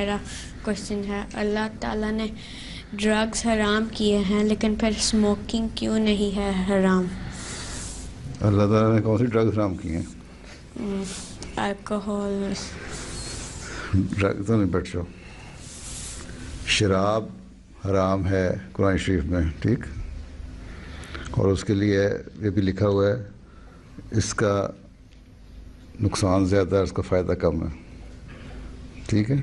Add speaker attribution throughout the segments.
Speaker 1: میرا کوشچن ہے، اللہ تعالیٰ نے ڈرگس حرام کیے ہیں لیکن پھر اسموکنگ کیوں نہیں ہے حرام؟
Speaker 2: اللہ تعالیٰ نے کون سی ڈرگس حرام کی ہیں؟
Speaker 1: الکوہول،
Speaker 2: ڈرگ تو نہیں، بیٹھ جاؤ. شراب حرام ہے قرآن شریف میں، ٹھیک، اور اس کے لیے یہ بھی لکھا ہوا ہے اس کا نقصان زیادہ ہے، اس کا فائدہ کم ہے، ٹھیک ہے.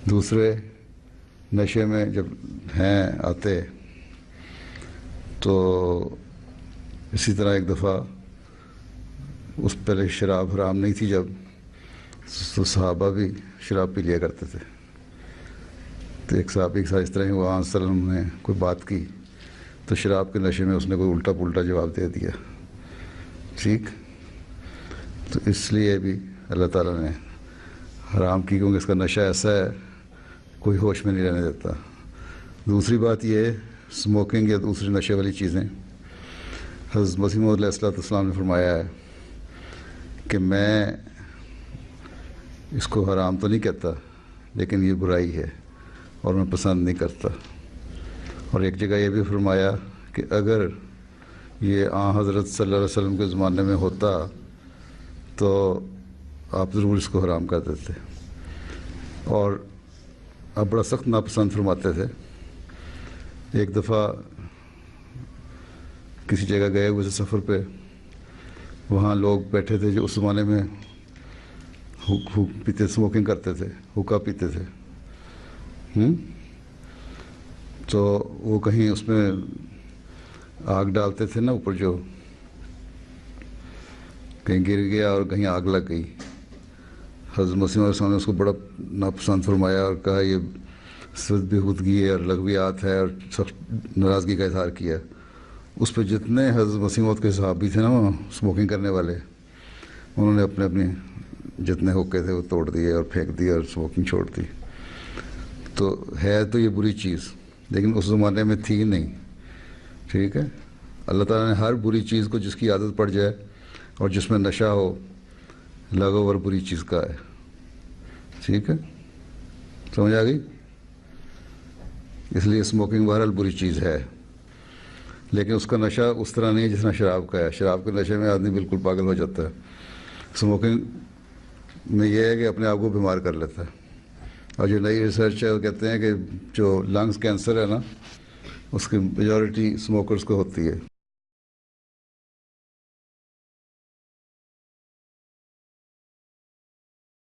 Speaker 2: دوسرے نشے میں جب ہیں آتے تو اسی طرح ایک دفعہ اس پہلے شراب حرام نہیں تھی جب، تو صحابہ بھی شراب پی لیا کرتے تھے. تو ایک صحابی کے ساتھ اس طرح وہاں وسلم نے کوئی بات کی تو شراب کے نشے میں اس نے کوئی الٹا پلٹا جواب دے دیا، ٹھیک. تو اس لیے بھی اللہ تعالیٰ نے حرام کی، کیونکہ اس کا نشہ ایسا ہے کوئی ہوش میں نہیں رہنے دیتا. دوسری بات یہ ہے اسموکنگ یا دوسری نشے والی چیزیں، حضرت مسیح موعود علیہ السلام نے فرمایا ہے کہ میں اس کو حرام تو نہیں کہتا لیکن یہ برائی ہے اور میں پسند نہیں کرتا. اور ایک جگہ یہ بھی فرمایا کہ اگر یہ حضرت صلی اللہ علیہ وسلم کے زمانے میں ہوتا تو آپ ضرور اس کو حرام کر دیتے. اور آپ بڑا سخت ناپسند فرماتے تھے. ایک دفعہ کسی جگہ گئے ہوئے تھے سفر پہ، وہاں لوگ بیٹھے تھے جو اس زمانے میں پیتے، اسموکنگ کرتے تھے، حقہ پیتے تھے. تو وہ کہیں اس میں آگ ڈالتے تھے نا اوپر، جو کہیں گر گیا اور کہیں آگ لگ گئی. حضرت مسیح علیہ السلام نے اس کو بڑا ناپسند فرمایا اور کہا یہ صرف بےہودگی ہے اور لغویات ہے، اور سخت ناراضگی کا اظہار کیا. اس پہ جتنے حضرت مسیح موعود کے صحابی تھے نا وہاں اسموکنگ کرنے والے، انہوں نے اپنے جتنے حقے تھے وہ توڑ دیے اور پھینک دیے اور اسموکنگ چھوڑ دی. تو ہے تو یہ بری چیز لیکن اس زمانے میں تھی نہیں، ٹھیک ہے. اللہ تعالیٰ نے ہر بری چیز کو جس کی عادت پڑ جائے اور جس میں نشہ ہو، لغو اور بری چیز کا ہے، ٹھیک ہے. سمجھ آ گئی؟ اس لیے اسموکنگ بہرحال بری چیز ہے لیکن اس کا نشہ اس طرح نہیں ہے جس طرح شراب کا ہے. شراب کے نشے میں آدمی بالکل پاگل ہو جاتا ہے، اسموکنگ میں یہ ہے کہ اپنے آپ کو بیمار کر لیتا ہے. اور جو نئی ریسرچ ہے وہ کہتے ہیں کہ جو لنگس کینسر ہے نا، اس کی میجورٹی اسموکرز کو ہوتی ہے.